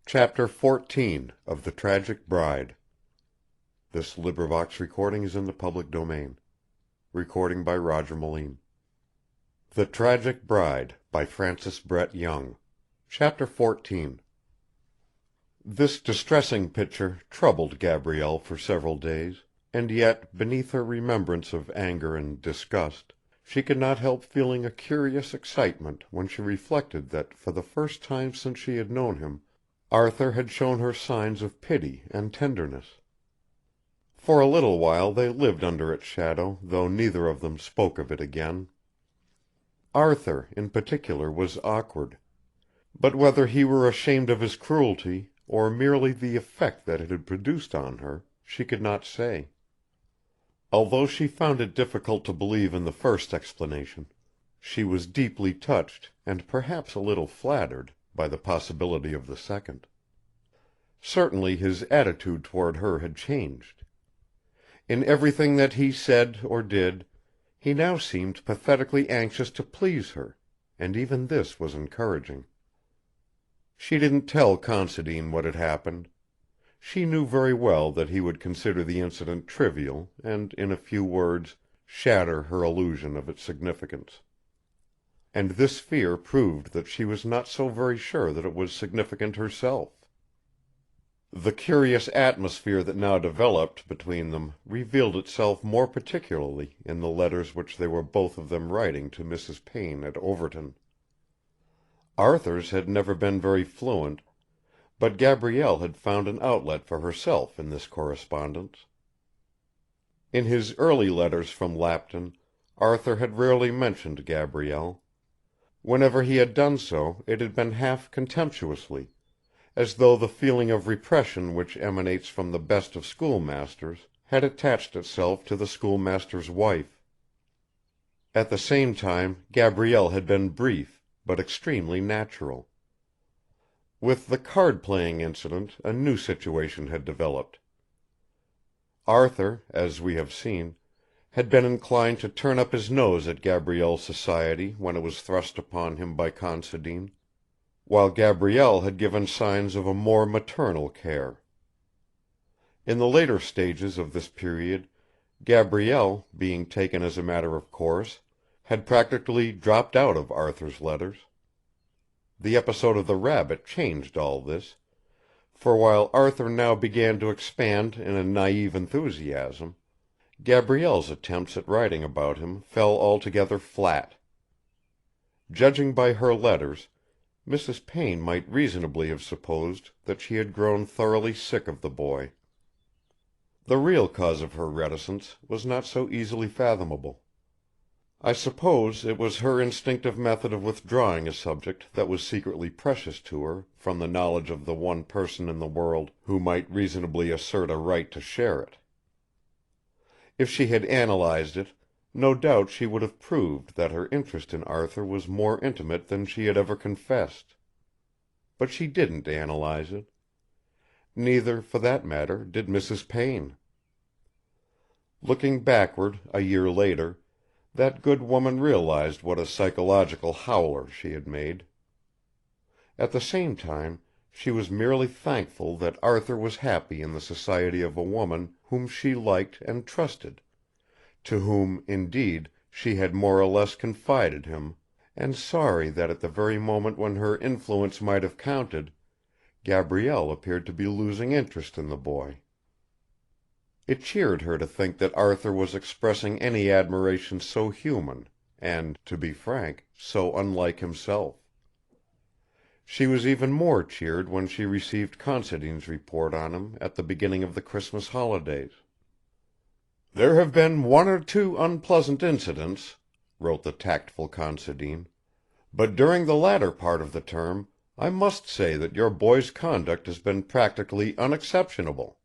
Chapter 14 of The Tragic Bride. Recording is in the public domain. Recording by Roger Moline. The Tragic Bride by Frances Brett Young. Chapter 14. This distressing picture troubled Gabrielle for several days, and yet, beneath her remembrance of anger and disgust, she could not help feeling a curious excitement when she reflected that for the first time since she had known him, Arthur had shown her signs of pity and tenderness. For a little while they lived under its shadow, though neither of them spoke of it again. Arthur, in particular, was awkward, but whether he were ashamed of his cruelty, or merely the effect that it had produced on her, she could not say. Although she found it difficult to believe in the first explanation, she was deeply touched, and perhaps a little flattered, by the possibility of the second. Certainly his attitude toward her had changed. In everything that he said or did, he now seemed pathetically anxious to please her, and even this was encouraging. She didn't tell Considine what had happened. She knew very well that he would consider the incident trivial and, in a few words, shatter her illusion of its significance. And this fear proved that she was not so very sure that it was significant herself. The curious atmosphere that now developed between them revealed itself more particularly in the letters which they were both of them writing to Mrs. Payne at Overton. Arthur's had never been very fluent, but Gabrielle had found an outlet for herself in this correspondence. In his early letters from Lapton, Arthur had rarely mentioned Gabrielle. Whenever he had done so, it had been half contemptuously, as though the feeling of repression which emanates from the best of schoolmasters had attached itself to the schoolmaster's wife. At the same time Gabrielle had been brief, but extremely natural. With the card-playing incident a new situation had developed. Arthur, as we have seen, had been inclined to turn up his nose at Gabrielle's society when it was thrust upon him by Considine, while Gabrielle had given signs of a more maternal care. In the later stages of this period, Gabrielle, being taken as a matter of course, had practically dropped out of Arthur's letters. The episode of the rabbit changed all this, for while Arthur now began to expand in a naive enthusiasm, Gabrielle's attempts at writing about him fell altogether flat. Judging by her letters, Mrs. Payne might reasonably have supposed that she had grown thoroughly sick of the boy. The real cause of her reticence was not so easily fathomable. I suppose it was her instinctive method of withdrawing a subject that was secretly precious to her from the knowledge of the one person in the world who might reasonably assert a right to share it. If she had analyzed it, no doubt she would have proved that her interest in Arthur was more intimate than she had ever confessed. But she didn't analyze it. Neither, for that matter, did Mrs. Payne. Looking backward, a year later, that good woman realized what a psychological howler she had made. At the same time, she was merely thankful that Arthur was happy in the society of a woman whom she liked and trusted, to whom, indeed, she had more or less confided him, and sorry that at the very moment when her influence might have counted, Gabrielle appeared to be losing interest in the boy. It cheered her to think that Arthur was expressing any admiration so human and, to be frank, so unlike himself. She was even more cheered when she received Considine's report on him at the beginning of the Christmas holidays. "There have been one or two unpleasant incidents," wrote the tactful Considine, "but during the latter part of the term I must say that your boy's conduct has been practically unexceptionable.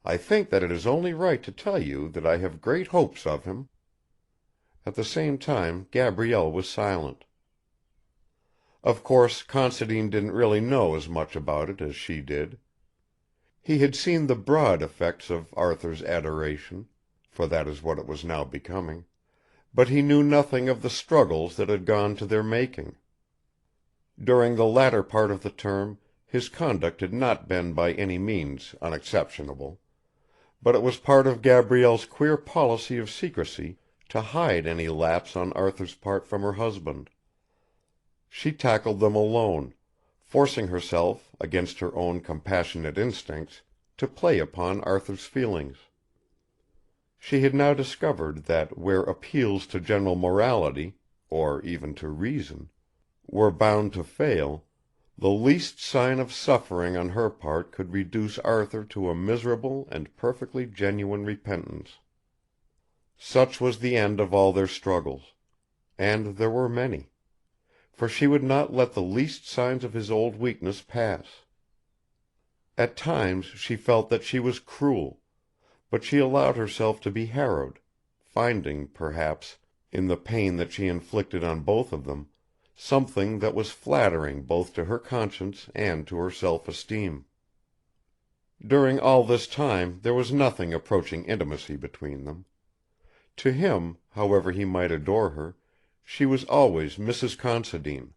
I think that it is only right to tell you that I have great hopes of him." At the same time Gabrielle was silent. Of course Considine didn't really know as much about it as she did. He had seen the broad effects of Arthur's adoration, for that is what it was now becoming, but he knew nothing of the struggles that had gone to their making. During the latter part of the term his conduct had not been by any means unexceptionable, but it was part of Gabrielle's queer policy of secrecy to hide any lapse on Arthur's part from her husband. She tackled them alone, forcing herself, against her own compassionate instincts, to play upon Arthur's feelings. She had now discovered that where appeals to general morality, or even to reason, were bound to fail, the least sign of suffering on her part could reduce Arthur to a miserable and perfectly genuine repentance. Such was the end of all their struggles, and there were many, for she would not let the least signs of his old weakness pass. At times she felt that she was cruel, but she allowed herself to be harrowed, finding, perhaps, in the pain that she inflicted on both of them, something that was flattering both to her conscience and to her self-esteem. During all this time there was nothing approaching intimacy between them. To him, however he might adore her, she was always Mrs. Considine.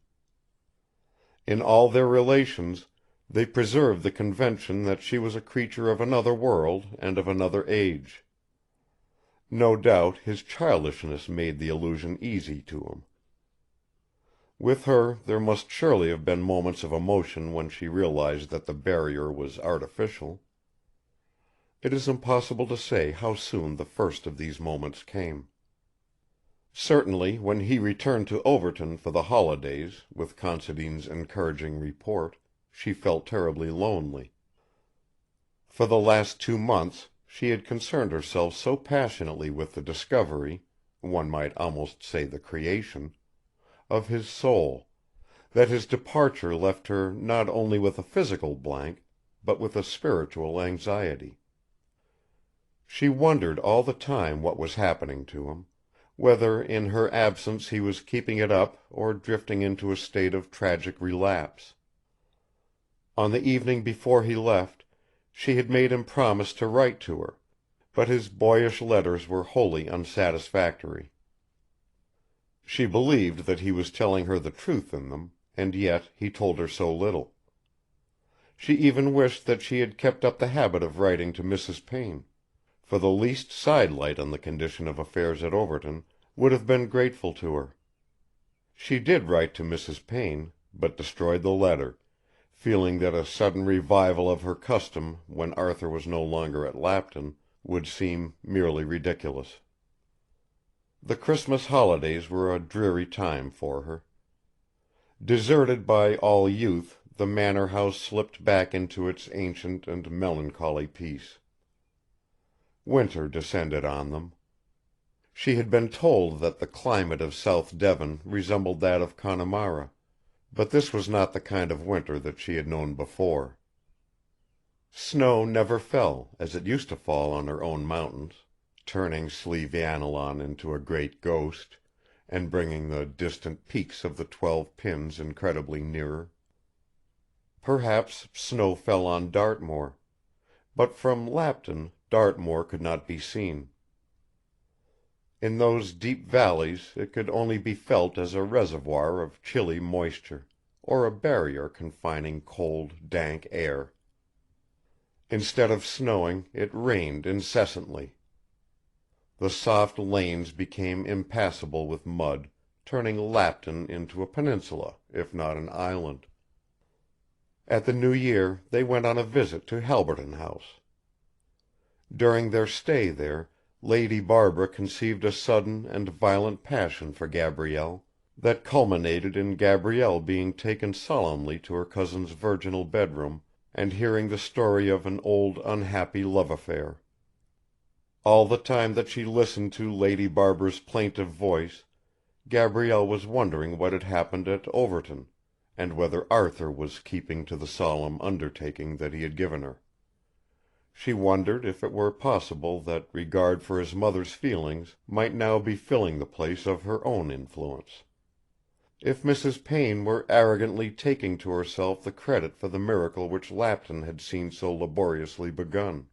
In all their relations they preserved the convention that she was a creature of another world and of another age. No doubt his childishness made the illusion easy to him. With her there must surely have been moments of emotion when she realized that the barrier was artificial. It is impossible to say how soon the first of these moments came. Certainly when he returned to Overton for the holidays with Considine's encouraging report, she felt terribly lonely. For the last 2 months she had concerned herself so passionately with the discovery, one might almost say the creation, of his soul, that his departure left her not only with a physical blank, but with a spiritual anxiety. She wondered all the time what was happening to him, whether in her absence he was keeping it up or drifting into a state of tragic relapse. On the evening before he left, she had made him promise to write to her, but his boyish letters were wholly unsatisfactory. She believed that he was telling her the truth in them, and yet he told her so little. She even wished that she had kept up the habit of writing to Mrs. Payne, for the least sidelight on the condition of affairs at Overton would have been grateful to her. She did write to Mrs. Payne, but destroyed the letter, feeling that a sudden revival of her custom when Arthur was no longer at Lapton would seem merely ridiculous. The Christmas holidays were a dreary time for her. Deserted by all youth, the manor house slipped back into its ancient and melancholy peace. Winter descended on them. She had been told that the climate of South Devon resembled that of Connemara, but this was not the kind of winter that she had known before. Snow never fell, as it used to fall on her own mountains, turning Slieveannilaun into a great ghost, and bringing the distant peaks of the 12 Pins incredibly nearer. Perhaps snow fell on Dartmoor, but from Lapton Dartmoor could not be seen. In those deep valleys it could only be felt as a reservoir of chilly moisture, or a barrier confining cold, dank air. Instead of snowing, it rained incessantly. The soft lanes became impassable with mud, turning Lapton into a peninsula, if not an island. At the New Year they went on a visit to Halberton House. During their stay there, Lady Barbara conceived a sudden and violent passion for Gabrielle, that culminated in Gabrielle being taken solemnly to her cousin's virginal bedroom, and hearing the story of an old unhappy love affair. All the time that she listened to Lady Barbara's plaintive voice, Gabrielle was wondering what had happened at Overton, and whether Arthur was keeping to the solemn undertaking that he had given her. She wondered if it were possible that regard for his mother's feelings might now be filling the place of her own influence. If Mrs. Payne were arrogantly taking to herself the credit for the miracle which Lapton had seen so laboriously begun.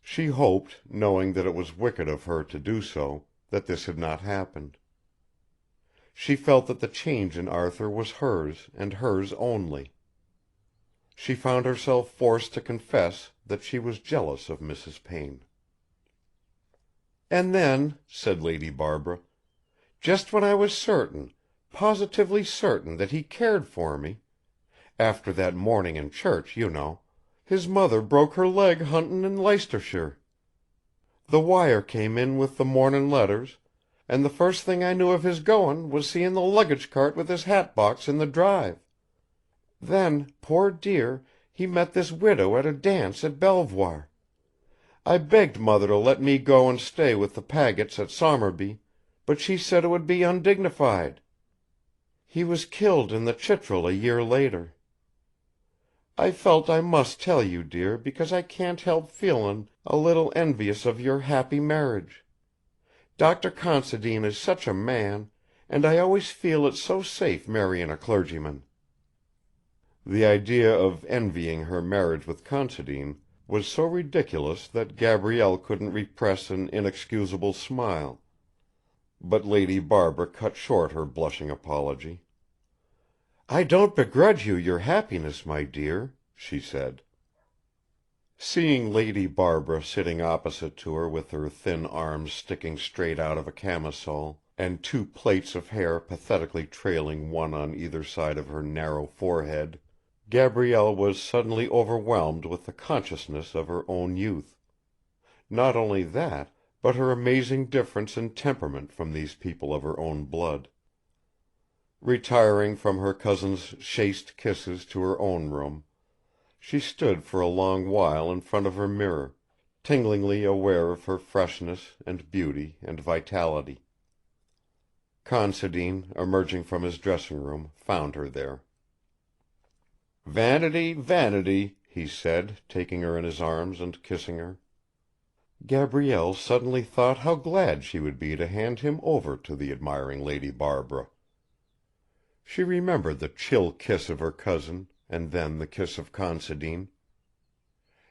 She hoped, knowing that it was wicked of her to do so, that this had not happened. She felt that the change in Arthur was hers and hers only. she found herself forced to confess that she was jealous of Mrs. Payne. "And then," said Lady Barbara, "just when I was certain, positively certain that he cared for me, after that morning in church, you know, his mother broke her leg huntin' in Leicestershire. The wire came in with the mornin' letters, and the first thing I knew of his goin' was seein' the luggage cart with his hat box in the drive. Then, poor dear, he met this widow at a dance at Belvoir. I begged mother to let me go and stay with the Pagets at Somerby, but she said it would be undignified. He was killed in the Chitral a year later. I felt I must tell you, dear, because I can't help feelin' a little envious of your happy marriage. Dr. Considine is such a man, and I always feel it's so safe marryin' a clergyman." The idea of envying her marriage with Considine was so ridiculous that Gabrielle couldn't repress an inexcusable smile, but Lady Barbara cut short her blushing apology. "I don't begrudge you your happiness, my dear," she said. Seeing Lady Barbara sitting opposite to her with her thin arms sticking straight out of a camisole, and two plaits of hair pathetically trailing one on either side of her narrow forehead, Gabrielle was suddenly overwhelmed with the consciousness of her own youth. Not only that, but her amazing difference in temperament from these people of her own blood. Retiring from her cousin's chaste kisses to her own room, she stood for a long while in front of her mirror, tinglingly aware of her freshness and beauty and vitality. Considine, emerging from his dressing-room, found her there. "Vanity, vanity," he said, taking her in his arms and kissing her. Gabrielle suddenly thought how glad she would be to hand him over to the admiring Lady Barbara. She remembered the chill kiss of her cousin, and then the kiss of Considine.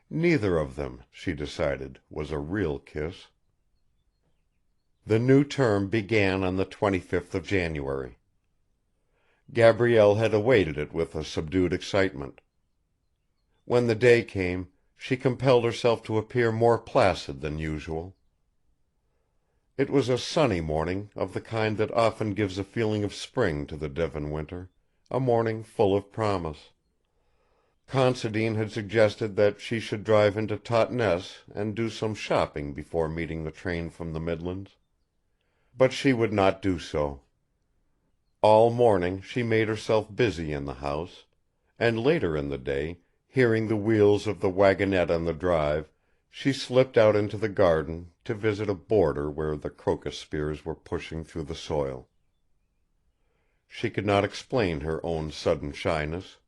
Neither of them, she decided, was a real kiss. The new term began on the 25th of January. Gabrielle had awaited it with a subdued excitement. When the day came, she compelled herself to appear more placid than usual. It was a sunny morning, of the kind that often gives a feeling of spring to the Devon winter, a morning full of promise. Considine had suggested that she should drive into Totnes and do some shopping before meeting the train from the Midlands. But she would not do so. All morning she made herself busy in the house, and later in the day, hearing the wheels of the wagonette on the drive, she slipped out into the garden to visit a border where the crocus spears were pushing through the soil. She could not explain her own sudden shyness.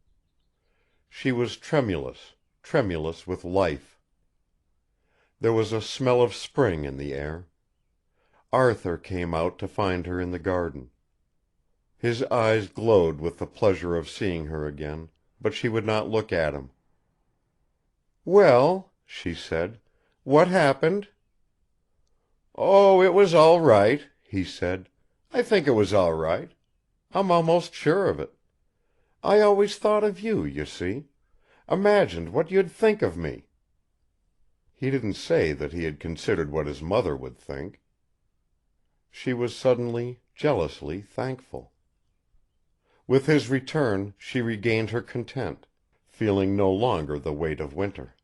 She was tremulous, tremulous with life. There was a smell of spring in the air. Arthur came out to find her in the garden. His eyes glowed with the pleasure of seeing her again, but she would not look at him. "Well," she said, "what happened?" "Oh, it was all right," he said. "I think it was all right. I'm almost sure of it. I always thought of you, you see. Imagined what you'd think of me." He didn't say that he had considered what his mother would think. She was suddenly, jealously thankful. With his return she regained her content, feeling no longer the weight of winter.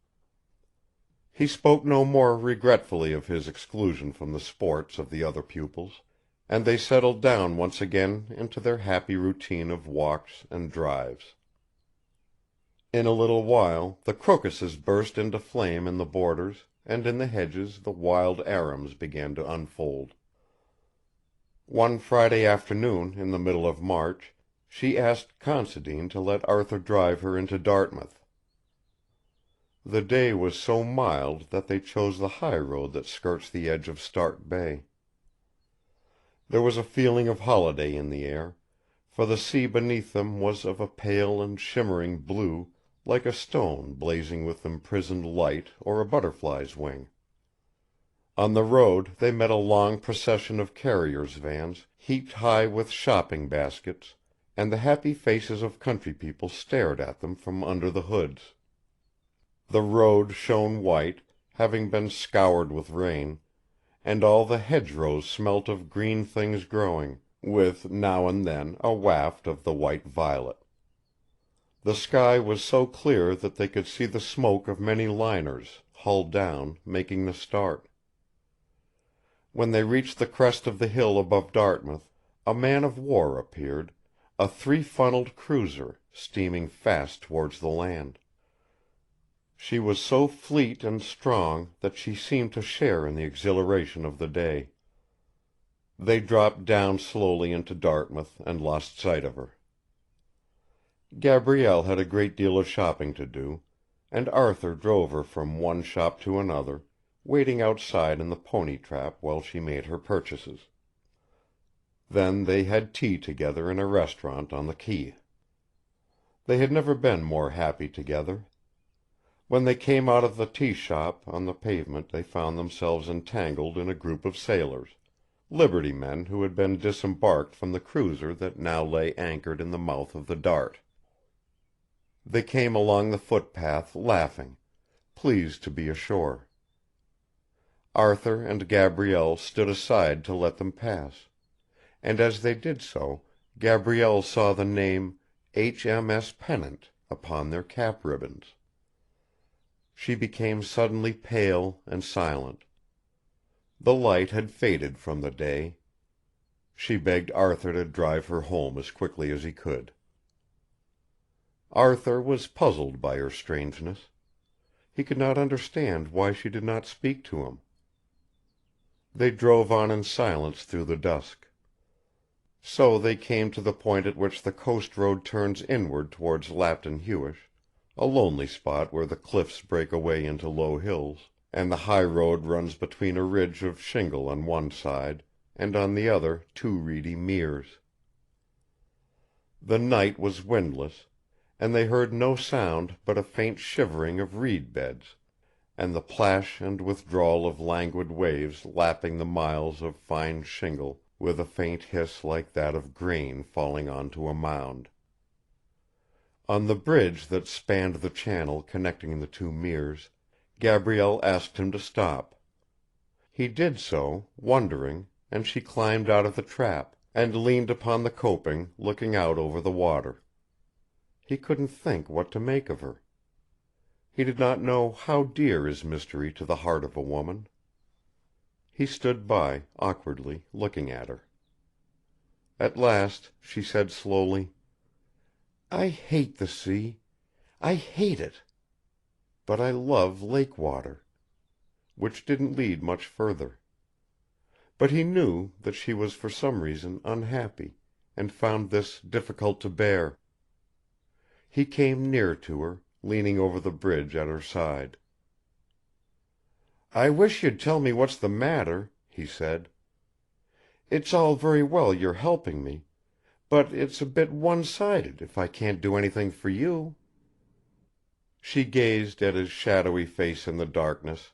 He spoke no more regretfully of his exclusion from the sports of the other pupils, and they settled down once again into their happy routine of walks and drives. In a little while the crocuses burst into flame in the borders, and in the hedges the wild arums began to unfold. One Friday afternoon in the middle of March, she asked Considine to let Arthur drive her into Dartmouth. The day was so mild that they chose the high road that skirts the edge of Stark Bay. There was a feeling of holiday in the air, for the sea beneath them was of a pale and shimmering blue, like a stone blazing with imprisoned light or a butterfly's wing. On the road they met a long procession of carriers' vans heaped high with shopping baskets, and the happy faces of country people stared at them from under the hoods. The road shone white, having been scoured with rain, and all the hedgerows smelt of green things growing, with now and then a waft of the white violet. The sky was so clear that they could see the smoke of many liners, hull down, making the start. When they reached the crest of the hill above Dartmouth, a man of war appeared, a three-funnelled cruiser, steaming fast towards the land. She was so fleet and strong that she seemed to share in the exhilaration of the day. They dropped down slowly into Dartmouth and lost sight of her. Gabrielle had a great deal of shopping to do, and Arthur drove her from one shop to another, waiting outside in the pony trap while she made her purchases. Then they had tea together in a restaurant on the quay. They had never been more happy together. When they came out of the tea shop on the pavement they found themselves entangled in a group of sailors, Liberty men who had been disembarked from the cruiser that now lay anchored in the mouth of the Dart. They came along the footpath laughing, pleased to be ashore. Arthur and Gabrielle stood aside to let them pass, and as they did so Gabrielle saw the name H.M.S. Pennant upon their cap ribbons. She became suddenly pale and silent. The light had faded from the day. She begged Arthur to drive her home as quickly as he could. Arthur was puzzled by her strangeness. He could not understand why she did not speak to him. They drove on in silence through the dusk. So they came to the point at which the coast road turns inward towards Lapton Huish, a lonely spot where the cliffs break away into low hills, and the high road runs between a ridge of shingle on one side, and on the other two reedy meres. The night was windless, and they heard no sound but a faint shivering of reed beds, and the plash and withdrawal of languid waves lapping the miles of fine shingle with a faint hiss like that of grain falling on to a mound. On the bridge that spanned the channel connecting the two meres, Gabrielle asked him to stop. He did so, wondering, and she climbed out of the trap, and leaned upon the coping, looking out over the water. He couldn't think what to make of her. He did not know how dear is mystery to the heart of a woman. He stood by, awkwardly, looking at her. At last she said slowly, "I hate the sea. I hate it. But I love lake water," which didn't lead much further. But he knew that she was for some reason unhappy, and found this difficult to bear. He came near to her, leaning over the bridge at her side. "I wish you'd tell me what's the matter," he said. "It's all very well your helping me, but it's a bit one-sided if I can't do anything for you." She gazed at his shadowy face in the darkness,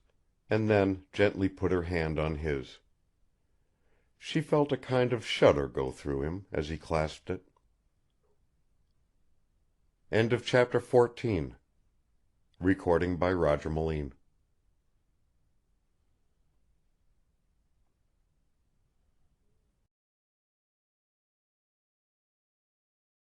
and then gently put her hand on his. She felt a kind of shudder go through him as he clasped it. Chapter 14. Recording by Roger Moline.